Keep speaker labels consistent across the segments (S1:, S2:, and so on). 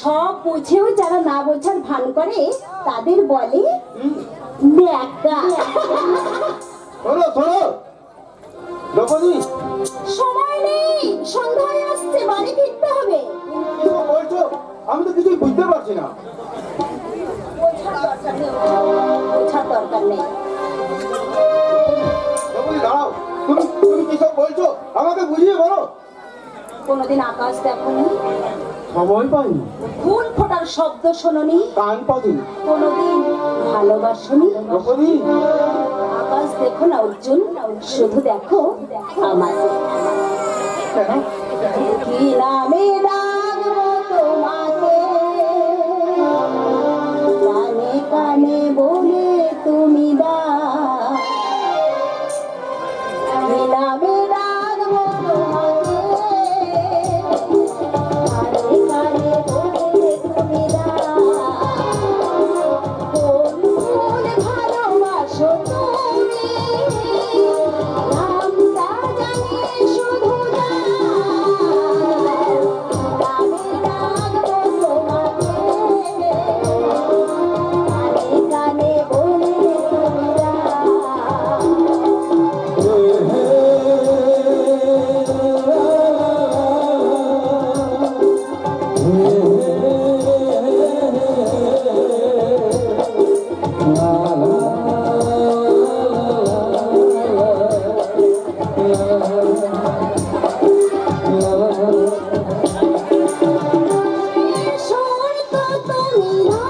S1: সব বুঝেও যারা না বোঝার ভান করে তাদের বলে ন্যাকা।
S2: শোনো শোনো দ্রৌপদী,
S1: সময় নেই, সন্ধ্যা হয়ে আসছে, বাড়ি ফিরতে হবে।
S2: কি বলছো? আমি তো কিছুই বুঝতে পারছি না।
S1: বোঝার দরকার নেই।
S2: দ্রৌপদী দাঁড়াও, তুমি তুমি কি সব বলছো আমাকে বুঝিয়ে বলো।
S1: কোনোদিন আকাশ দেখোনি?
S2: সময় পাইনি।
S1: ফুল ফোটার শব্দ শোনোনি?
S2: কান পাইনি।
S1: কোনোদিন ভালোবাসোনি?
S2: দ্রৌপদী,
S1: আকাশ দেখো না অর্জুন, শুধু দেখো আমাকে। কি নামে ডাকবো তোমাকে, কানে কানে বলে তুমি ডাক। কি নামে ডাকবো তোমাকে, কানে কানে বলে তুমি ডাক। কোন কোন ভালোবাসো তুমি, নামটা জানি শুধু নামে ডাকবো তোমাকে, কানে কানে বলে তুমি ডাক। শোন তো তুমি না,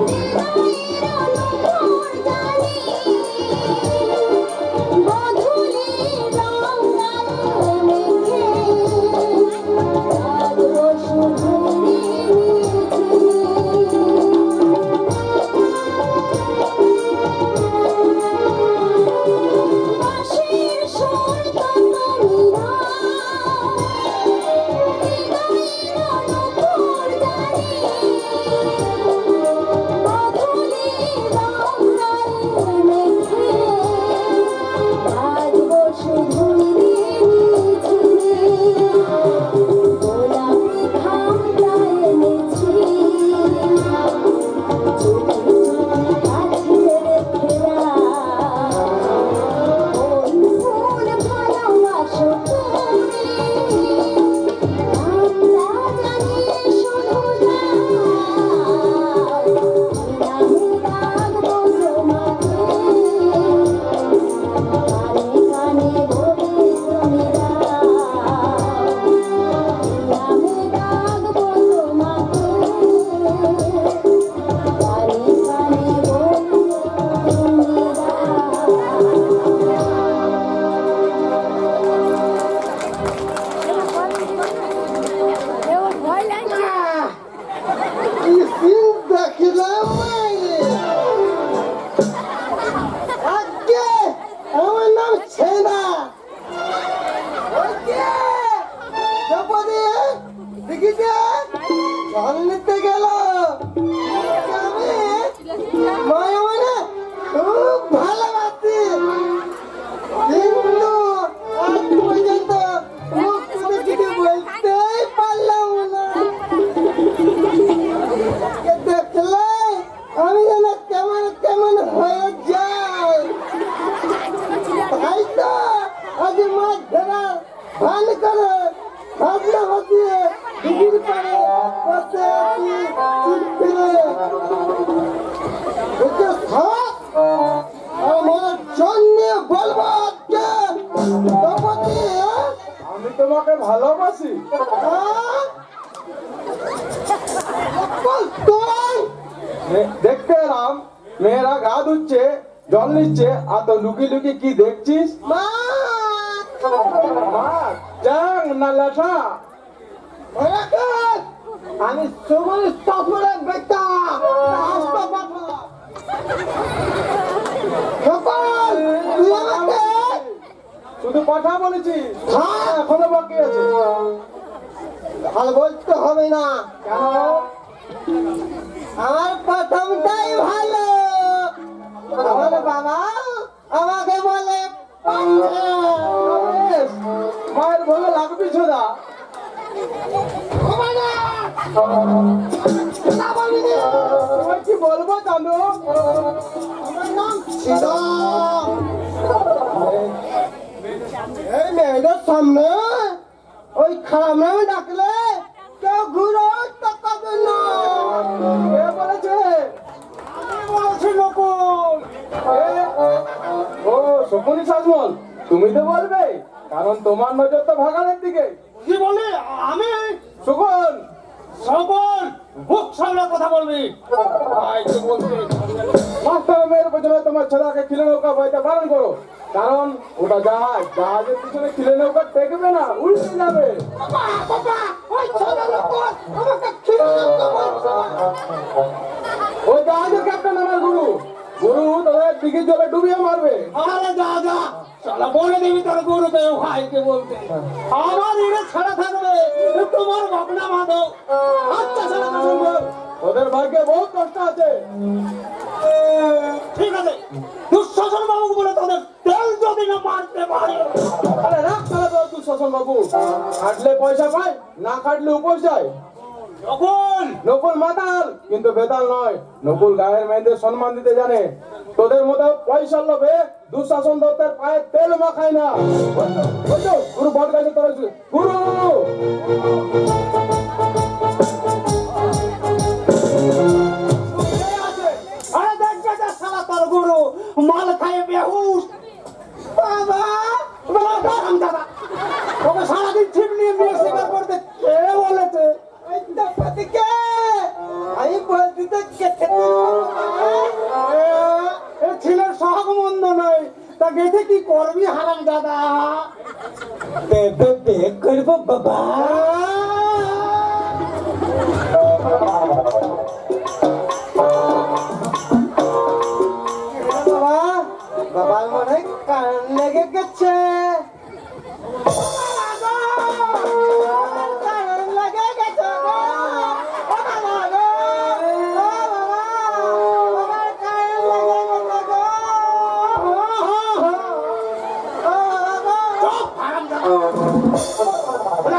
S1: হৃদয়ের অনুকূল জানি, গধূলি রঙার মেঘে রাগবো শুধু বাঁশির সুর তো তুমি না, হৃদয়ের অনুকূল জানি, গধূলি রঙার মেঘে রাগবো শুধু গোলাপি খামটা এনেছি, চুপি চুপি কাছে রেখে কোন ফুল ভালোবাসো তুমি, নামটা জানি শুধু নামে ডাকবো তোমাকে, কানে কানে বলে তুমি ডাক। নামে ডাকবো তোমাকে, কানে কানে বলে তুমি
S2: কি সিন দেখিলাম আজকে। আমার নাম সেনা। দ্রৌপদী দেখিছে জল নিতে গেল, আমি মায়া মানে খুব ভালোবাসি, কিন্তু আজ পর্যন্ত মুখ ফুটে কিছু বলতেই পারলাম না। কে দেখলে আমি যেন কেমন কেমন হয়ে যাই, তাই তো আজ মাছ ধরার ভান করে ভাবনা ভাবিয়ে দিদির পারে বসে আছি চুপ ফিরে। ওকে থাক, আমার জন্য বলবো আজকে দ্রৌপদী, আমি তোমাকে ভালোবাসি। দেখতে এলাম মেয়েরা গা ধুচ্ছে, জল নিচ্ছে, আর তো লুকি লুকি কি দেখছিস? জাং না লাঠা? আমি সুমন সফরের বেটা, শুধু কথা বলেছি, এখনো বাকি আছে। আর বলতে হবে না। কেন? আমার প্রথমটাই ভালো। আমার বাবা আমাকে বলে মায়ের ভালো লাগবে ছোড়া।
S3: না বলবি নি?
S2: তোমায় কি বলবো জানো?
S3: আমার নাম শ্রীরাম। এই মেয়েদের সামনে ওই খারাপ নামে ডাকলে কেউ ঘুরে তাকাবে না।
S2: কে বলেছে?
S3: আমি বলছি নকুল।
S2: ও শকুনি সাজমল, তুমি তো বলবে, কারণ তোমার নজর তো ভাগানের দিকে।
S3: কি বলি আমি?
S2: শকুন,
S3: সকল মুখ সামনে কথা বলবি। ভাই কি বলতে?
S2: মাস্টার মেয়ের পেছনে তোমার ছেলেকে খিলে নৌকা বইতে বারণ করো, কারণ ওটা জাহাজ, জাহাজের পিছনে খিলে নৌকা টেকবে না, উল্টে যাবে।
S3: বাবা বাবা ওই ছেলে লোক আমাকে খিলে নৌকা বলছে।
S2: ওই জাহাজের ক্যাপ্টেন আমার গুরু, গুরু তোদের দিঘির জলে ডুবিয়ে মারবে।
S3: আরে যা যা শালা বলে দিবি তোর গুরুকে ভাইকে বলতে। আমার এরা ছাড়া থাকবে তোমার ভাবনা মাধব। আচ্ছা শালা শুনবো।
S2: ওদের ভাগ্যে বহুত কষ্ট আছে।
S3: ঠিক আছে দুঃশাসন বাবুকে বলে তোদের তেল যদি না মারতে পারে।
S2: আরে রাখ তাহলে তো দুঃশাসন বাবু, খাটলে পয়সা পায়, না খাটলে উপোস যায়।
S3: নকুল
S2: নকুল মাতাল কিন্তু বেতাল নয়, নকুল গায়ের মেয়েদের সম্মান দিতে জানে। তোদের মতো পয়সার লোভে দুঃশাসন দত্তের পায়ে তেল মাখায় না। বুঝছো? গুরু বট গাছে তোর গুরু।
S3: আরে দেখ যা শালা তোর গুরু মাল খায় বেহুশ। বাবা বাবা দাঁড়ান দাদা ওকে সারাদিন ছিপ নিয়ে মেয়ে শিকার করতে কে বলেছে? আমি বলছি তো ছেলের সহগ মন্দ নয়, তা গেছে কি করবি হারাম দাদা? করবো বাবা। বাবা বাবার মনে কান লেগে গেছে।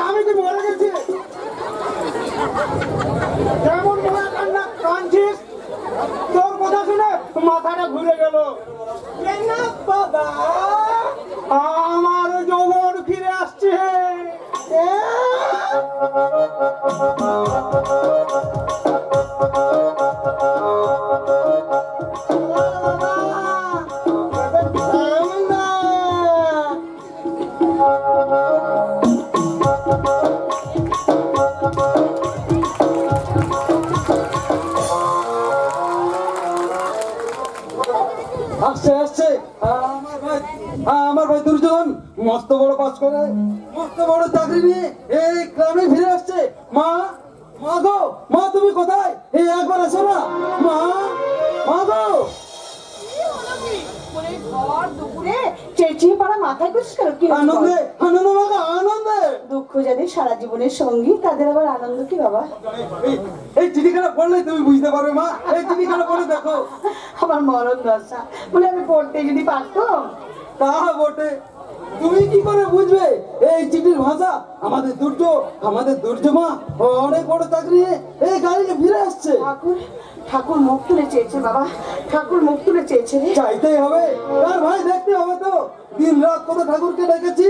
S3: আমি কি মরে গেছি? কেমন মনে কান্না কাঁদছিস? তোর কথা শুনে মাথাটা ঘুরে গেল। বাবা আমার যৌবন ফিরে আসছে।
S4: আসছে আসছে আমার ভাই দুর্জন মস্ত বড় পাস করে মস্ত বড় চাকরি নিয়ে এই গ্রামে ফিরে আসছে। মা মা গো, মা তুমি কোথায়? এই একবার আসো না মা, মা গো।
S1: দুপুরে চেঁচিয়ে পাড়া মাথায় করিস কেন? কি হয়েছে
S4: আনন্দে
S1: বল?
S4: আনন্দ মা গো, আনন্দে।
S1: দুঃখ যাদের সারা জীবনের সঙ্গী তাদের আবার আনন্দ কি বাবা?
S4: এই চিঠিখানা পড়লে তুমি বুঝতে পারবে মা, এই চিঠিখানা পড়ে দেখো।
S1: আমার মরণ দশা, বলে আমি পড়তে যদি পারতাম।
S4: তা বটে, তুমি কি করে বুঝবে এই চিঠির ভাষা? আমাদের দুর্য মা অনেক বড় চাকরি নিয়ে এই গাড়িতে ফিরে আসছে।
S1: ঠাকুর ঠাকুর মুখ তুলে চেয়েছে বাবা, ঠাকুর মুখ তুলে চেয়েছে রে।
S4: চাইতেই হবে, তার ভাই দেখতে হবে তো। দিন রাত কত ঠাকুরকে ডেকেছি,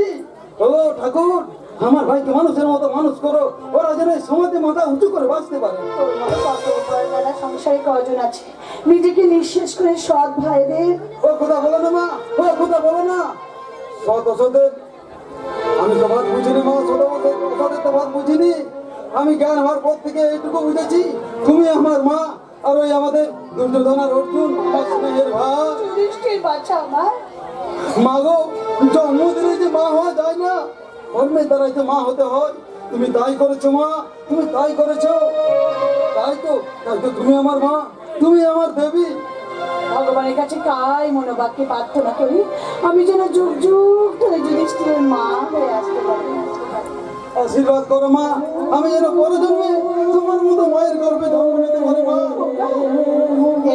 S4: ও ঠাকুর আমার ভাইকে মানুষের মতো মানুষ করো, ওরা যেন এই সমাজে মাথা উঁচু করে বাঁচতে পারে।
S1: তোর মতো কত উপায়বেলা সংসারে কজন আছে নিজেকে নিঃশেষ করে সৎ ভাইদের।
S4: ও কথা বলো না মা, ও কথা বলো না। শত শতের আমি তো ভাত বুঝিনি মা, শতের তো ভাত বুঝিনি। আমি জ্ঞান হওয়ার পর থেকে এইটুকু বুঝেছি, তুমি আমার মা, আর ওই আমাদের দুর্যোধন আর অর্জুন আমার স্নেহের ভাই।
S1: যুধিষ্ঠির বাচ্চা আমার।
S4: মা গো, জন্ম দিলে যে মা হওয়া যায় না, কর্মের দ্বারাই তো মা হতে হয়। তুমি তাই করেছো মা, তুমি তাই করেছো। তাই তো তুমি আমার মা, তুমি আমার দেবী।
S1: ভগবানের কাছে কাই মনোবাক্যে প্রার্থনা করি আমি যেন যুগ যুগ ধরে যুধিষ্ঠিরের মা হয়ে আসতে পারি।
S4: আশীর্বাদ করো মা, আমি যেন পরে জন্মে তোমার মতো মায়ের গর্ভে জন্ম নিতে পারি মা।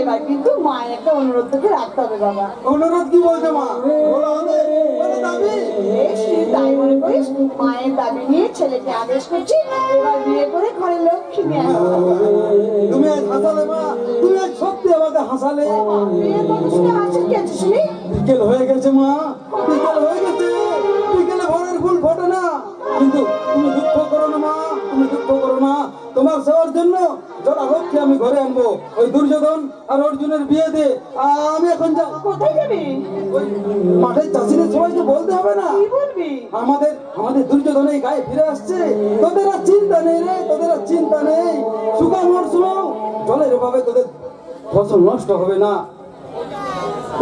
S1: এবার কিন্তু মায়ের একটা অনুরোধ তোকে রাখতে হবে বাবা।
S4: অনুরোধ কি বলছে মা? বলো আমাদের, বলো দাবি।
S1: বেশ, তুই তাই মনে করিস। মায়ের দাবি নিয়ে ছেলেকে আদেশ করছি, এবার বিয়ে করে ঘরে লক্ষ্মী লক্ষ্মী মেয়ে
S4: তুমি আজ হাসালে মা, তুমি আজ সত্যি আমাকে হাসালে। বিকেল হয়ে গেছে মা, বিকেল হয়ে গেছে, বিকেলে ভোরের ফুল ফোটে না। কিন্তু তুমি দুঃখ করো না মা, তুমি দুঃখ করো না। তোমার সেবার জন্য জোড়া লক্ষ্মী আমি ঘরে আনবো। ওই দুর্যোধন আর অর্জুনের বিয়ে দিয়ে আমি এখন যা
S1: কোথায় যাবি?
S4: ওই মাঠের চাষিদের সবাইকে বলতে হবে না
S1: কি বলবি?
S4: আমাদের আমাদের দুর্যোধন এই গায়ে ফিরে আসছে। তোদের আর চিন্তা নেই রে, তোদের আর চিন্তা নেই। শুকা মরশুমেও জলের অভাবে তোদের ফসল নষ্ট হবে না।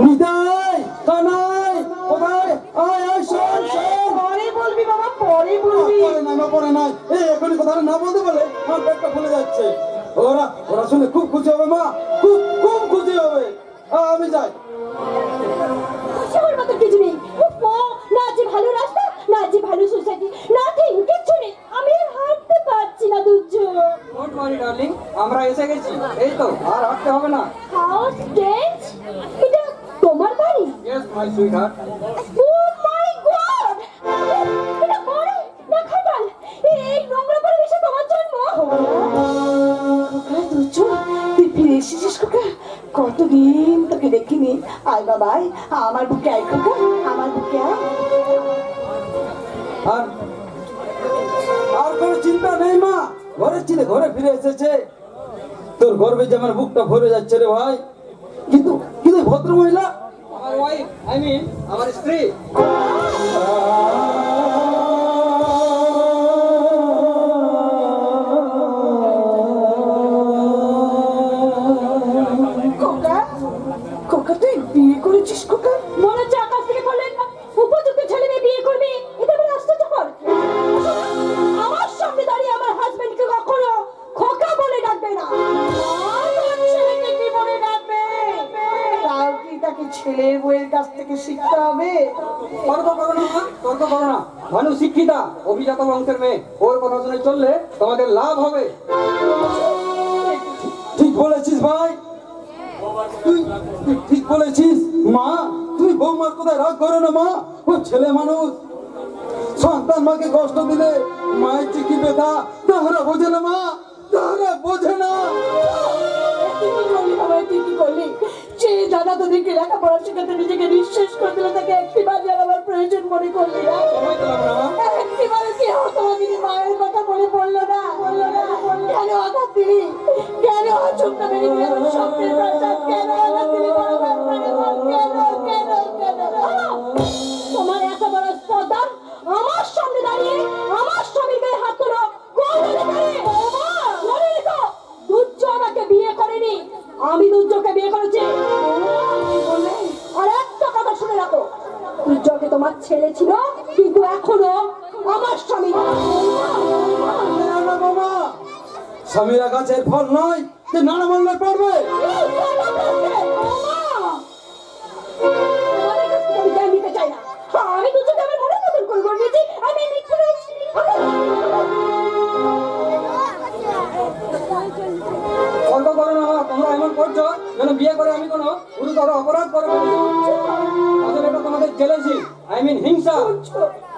S4: নিতাই কানাই কোথায়? আয় আয় শোন শোন।
S1: পরে বলবি বাবা, পরে বলবি।
S4: পরে নাই মা, পরে নাই। এই এখনই কথা না বলতে বলে আমার পেটটা ফুলে যাচ্ছে। ওরা ওরা শুনে খুব খুশি হবে মা, খুব খুব খুশি হবে। আমি যাই।
S1: সবার মতো কিছু নেই। না যে ভালো রাস্তা, না যে ভালো সোসাইটি, নাথিং, কিচ্ছু নেই। আমি আর হাঁটতে পারছি না দুর্যোগ।
S3: ডোন্ট ওয়ারি ডার্লিং, আমরা এসে গেছি। এই তো, আর হাঁটতে হবে না।
S1: House stage? এটা তোমার বাড়ি?
S3: Yes my sweetheart.
S1: Oh my God! এটা বাড়ি না খাটাল? এই নোংরা পরিবেশে তোমার জন্ম? খোকা দুর্যোগ, তুই ফিরে এসেছিস খোকা। কতদিন তোকে দেখিনি। আয় বাবা আয়, আমার বুকে আয় খোকা, আমার বুকে আয়।
S4: আর আর কোনো চিন্তা নেই মা, ঘরের ছিলে ঘরে ফিরে এসেছে। তোর গর্বে যে আমার বুকটা ভরে যাচ্ছে রে ভাই। কিন্তু কিন্তু ভদ্র মহিলা
S3: আমার ওয়াইফ, আই মিন আমার স্ত্রী।
S1: খোকা, খোকা তুই বিয়ে করেছিস খোকা? মনে হচ্ছে আকাশ থেকে বললেন উপযুক্ত ছেলে মেয়ে বিয়ে করবি, এটা বলে আশ্চর্যকর। আমার সামনে দাঁড়িয়ে আমার হাজবেন্ডকে কখনো খোকা বলে ডাকবে না। আর তোর ছেলেকে কি বলে ডাকবে? তাও কি তাকে ছেলের বউয়ের কাছ থেকে শিখতে হবে?
S3: তর্ক করো না মা, তর্ক করো না। ভানু শিক্ষিতা, অভিজাত বংশের মেয়ে। ওর কথা শুনে চললে তোমাদের লাভ হবে।
S4: ঠিক বলেছিস ভাই, তুই তুই ঠিক বলেছিস মা। তুই বৌমার কোথায় রাগ করো না মা, ও ছেলে মানুষ। সন্তান মাকে কষ্ট দিলে মায়ের যে কি ব্যথা তাহারা বোঝে না মা, তাহারা বোঝে না।
S1: তুই কি করলি বাবা, তুই কি করলি? যে দাদা তোদেরকে লেখাপড়া শেখাতে নিজেকে নিঃশেষ করে দিল, তাকে একটি বাজে আমার প্রয়োজন মনে করলি না?
S3: সময় পেলাম না মা।
S1: একটিবারে কি হতো যদি মায়ের কথা মনে পড়লো না? কেন আঘাত দিলি? কেন চোখটা বেরিয়ে গেল? স্বপ্নের প্রাসাদ কেন আঘাত দিলি? বারবার মানে বল, কেন কেন কেন? তোমার এত বড় স্পর্ধা আমার সামনে দাঁড়িয়ে আমার স্বামীর গায়ে হাত তোলো, কোন অধিকারে? মনে রেখো, দুর্য আমাকে বিয়ে করেনি, আমি দুর্যকে বিয়ে করেছি। আর একটা কথা শুনে রাখো, দুর্যকে তোমার ছেলে ছিল, কিন্তু এখনো আমার স্বামী।
S4: না না বাবা, স্বামীরা গাছের ফল নয় যে নানা মঙ্গল পড়বে।
S1: আমি দুর্যোগকে আমার মনে মতন করে গড়িয়েছি। আমি
S3: তর্ক করো না মা, তোমরা এমন করছো যেন বিয়ে করে আমি কোনো গুরুতর অপরাধ করে ফেলেছি। আসলে এটা তোমাদের জেলেসি, আই মিন হিংসা।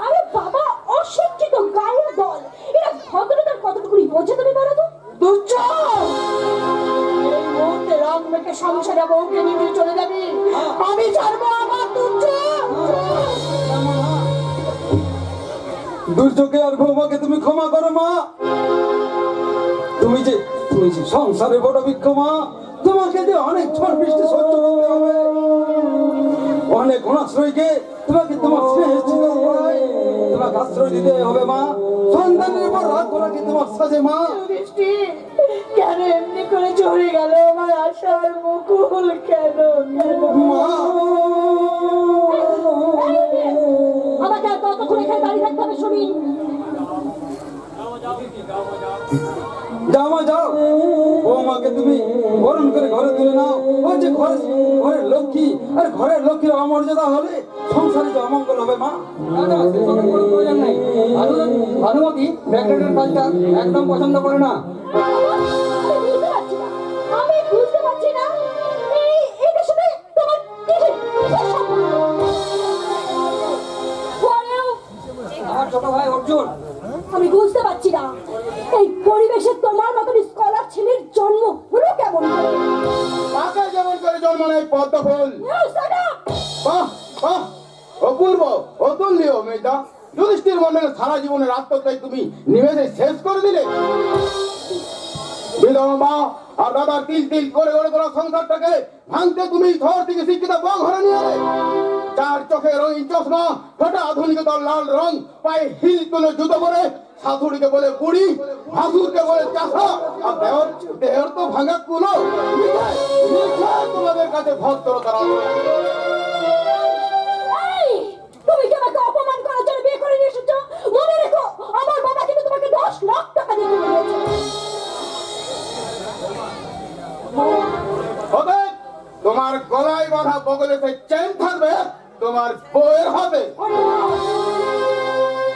S1: আরে বাবা, অশিক্ষিত গায়ের দল, এরা ভদ্রতার কতটুকুনি বোঝে তুমি বলো তো? দুর্যোগ, এই মুহূর্তে রং মেখে সংসারে বউকে নিয়ে চলে যাবি। আমি ছাড়বো আমার দুর্যোগ।
S4: দুর্যোগে আর বৌমাকে তুমি ক্ষমা করো মা। তুমি যে সংসারে বড় বৃক্ষ মা, তোমাকে যে অনেক ঝড় বৃষ্টি সহ্য করতে হবে, অনেক অনাশ্রয়কে তোমাকে তোমার স্নেহের চিহ্ন হয়, তোমাকে আশ্রয় দিতে হবে মা। সন্তানের উপর রাগ করা কি তোমার সাজে মা?
S1: বৃষ্টি কেন এমনি করে চলে গেল আমার আশার মুকুল? কেন কেন
S4: মা
S1: আমাকে আর কতক্ষণ এখানে দাঁড়িয়ে থাকতে হবে শুনি?
S4: যাও মা যাও, বৌমাকে তুমি বরণ করে ঘরে তুলে নাও। ওই যে ঘরের লক্ষ্মী, আর ঘরের লক্ষ্মীর অমর্যাদা হলে সংসারে যে অমঙ্গল হবে মা।
S3: না না, সেসবের কোনো প্রয়োজন নেই। ভানুমতি ব্যাকডেটের কালচার একদম পছন্দ করে না।
S1: আমি বুঝতে পারছি না এটার সাথে তোমার কিসের সম্পর্ক?
S3: আমার ছোট ভাই অর্জুন।
S1: আমি বুঝতে পারছি না এই পরিবেশে তোমার মতন
S2: ফুল। বাহ বাহ, অপূর্ব, অতুল্য মেয়েটা। যুধিষ্ঠির মন্ডলের সারা জীবনের আত্মত্যাগ তুমি নিমেষে শেষ করে দিলে। বিধবা আর দাদার তিল তিল করে গড়ে তোলা সংসারটাকে ভাঙতে তুমি শহর থেকে শিক্ষিত বউ ঘরে নিয়ে এলে। যার চোখে রঙিন চশমা, ফোটা আধুনিকতার লাল রং, পায়ে হিল তুলে জুতো পরে, শাশুড়িকে বলে বুড়ি, ভাসুরকে বলে চাষা, আর দেহর তো ভাঙা কুলো। তোমাদের কাছে ভদ্রতা রাখো।
S1: এই, তুমি কি আমাকে অপমান করার জন্য বিয়ে করে নিয়ে এসেছো? মনে রেখো, আমার বাবা কিন্তু তোমাকে 10 লাখ টাকা দিয়ে দিয়েছে।
S2: অতএব তোমার গলায় বাঁধা বগলে সেই চেন থাকবে তোমার বউয়ের হাতে।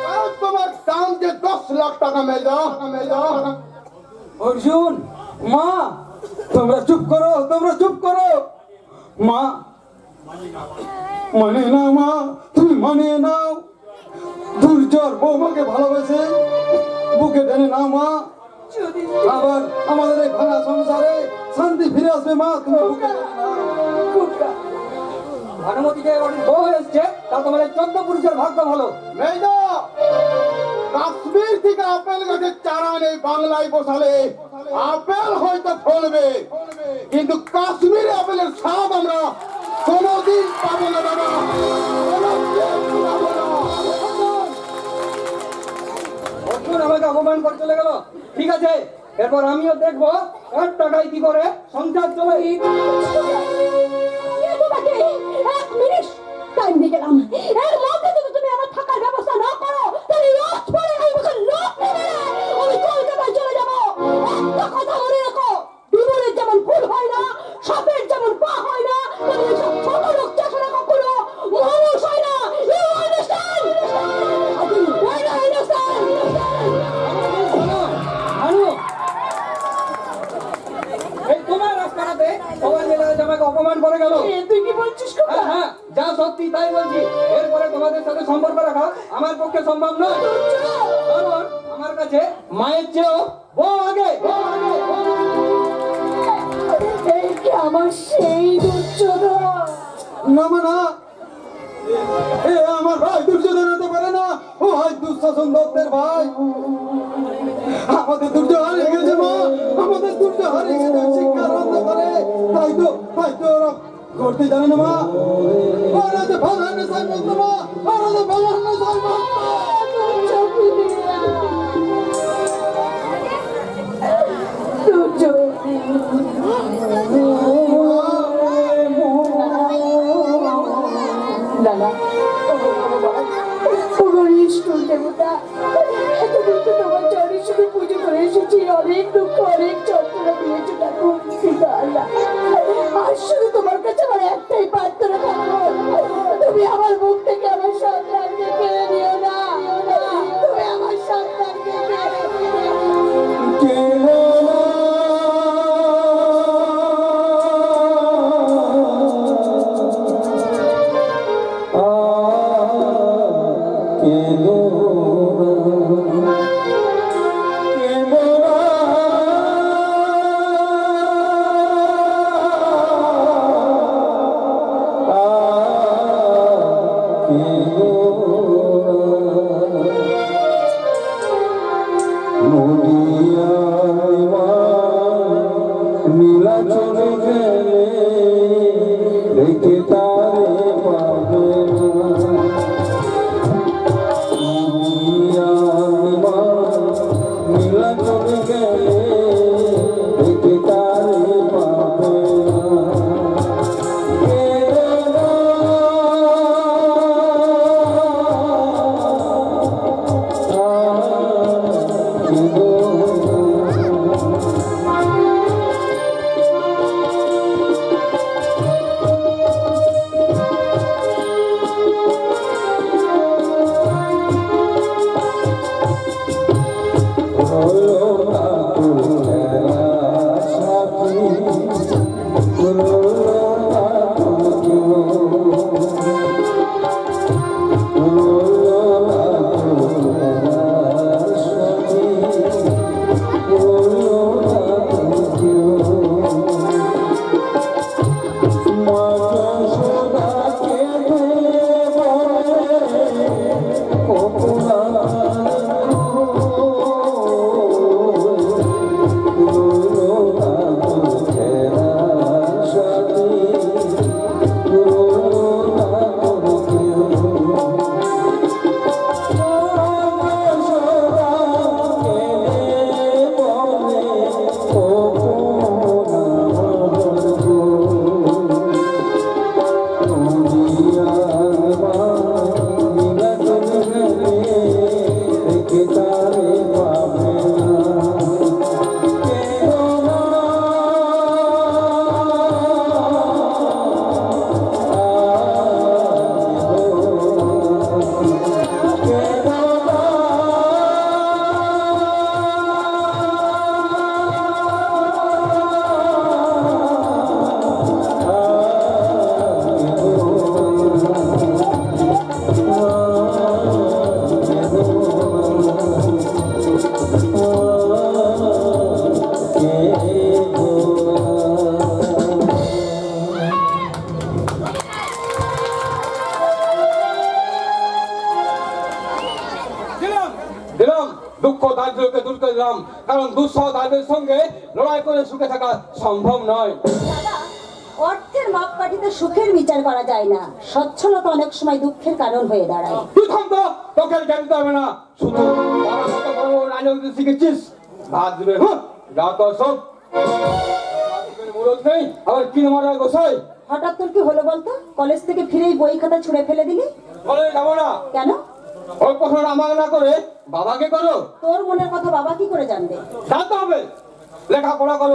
S2: কারণ তোমার দাম যে 10 লাখ টাকা মেজা।
S4: অর্জুন, মা তোমরা চুপ করো, তোমরা চুপ করো। মা মানে না, মা তুমি মানিয়ে নাও। দুর্জর বৌমাকে ভালোবেসে বুকে টেনে নাও মা। আবার আমাদের এই ভাঙা সংসারে শান্তি ফিরে আসবে মা, তুমি বুকে টেনে নাও। ভানুমতি যে বউ এসছে তা তোমার 14 পুরুষের ভাগ্য ভালো।
S2: মেজা, কাশ্মীর থেকে আপেল গাছের চারা নেই বাংলায় বসালে আপেল হয়তো ফলবে, কিন্তু কাশ্মীরে আপেলের স্বাদ আমরা কোনোদিন পাবো না দাদা, কোনোদিন পাবো না।
S3: অর্জুন আমাকে অপমান করে চলে গেল। ঠিক আছে, এরপর আমিও দেখবো কার টাকায় কি করে সংসার চলে।
S1: তোমাকে 1 মিনিট টাইম দিয়ে গেলাম। এর মধ্যে যদি তুমি আমার থাকার ব্যবস্থা না করো, তাহলে রথ পরে এই মুখে লোক নেবে না। আমি কলকাতায় চলে যাবো। একটা কথা মনে রাখো, বিমলের যেমন ফুল হয় না, সাপের যেমন পা হয় না, তেমনি সব ছোট লোক চাষারা কখনো মানুষ হয় না। You understand? I understand.
S3: Bhanu, এই তোমার রাস্তাটাতে সবাই মিলে আমাকে অপমান করে গেল।
S1: তুই কি বলছিস?
S3: হ্যাঁ হ্যাঁ, যা সত্যি তাই বলছি। এরপরে তোমাদের সাথে সম্পর্ক রাখা আমার পক্ষে সম্ভব নয়। কারণ আমার কাছে মায়ের চেয়েও বউ আগে।
S1: এই কি আমার সেই দুর্যোধন?
S4: না মা না, এ আমার ভাই দুর্যোধন হতে পারে না। ও ভাই দুঃশাসন দত্তের ভাই। আমাদের দুর্য হারিয়ে গেছে মা, আমাদের দুর্য হারিয়ে গেছে শিক্ষার অন্ধকারে। তাই তো ওরা করতে জানে না মা। ওরা যে ভগবান সাই বলতো মা, ওরা যে ভগবান সাই বলতো।
S1: দাদা, এতদিন তো তোমার চরণে শুধু পুজো করে এসেছি। অনেক দুঃখ, অনেক যন্ত্রণা দিয়েছো ঠাকুর। কিন্তু আল্লাহ, আর শুধু তোমার কাছে আমার একটাই প্রার্থনা থাকবো, তুমি আমার মুখ থেকে আমার সন্তানকে কেড়ে নিও না। তুমি আমার সন্তানকে কেড়ে নিও না।
S4: কেলো না, কেলো না।
S2: দুঃসহতাদের সঙ্গে লড়াই করে সুখে থাকা সম্ভব নয়।
S1: দাদা, অর্থের মাপকাঠিতে সুখের বিচার করা যায় না। সচ্ছলতা অনেক সময় দুঃখের কারণ হয়ে দাঁড়ায়।
S2: তুই থাম তো, তোকে আর জানতে হবে না। শুধু বড় মতো বড় বড় রাজনীতি শিখেছিস, ভাত দিবে হ্যাঁ যা তো সব মুরত নেই, আবার কি মারা গোসাই।
S1: হঠাৎ তোর কি হলো বলতো? কলেজ থেকে ফিরেই বই খাতা ছুঁড়ে ফেলে দিলি
S2: বলে যাবো না,
S1: কেন?
S2: ওই প্রশ্নটা আমাকে না করে বাবাকে করো।
S1: তোর মনের কথা বাবা কি করে জানবে?
S2: জানতে হবে, লেখাপড়া করো।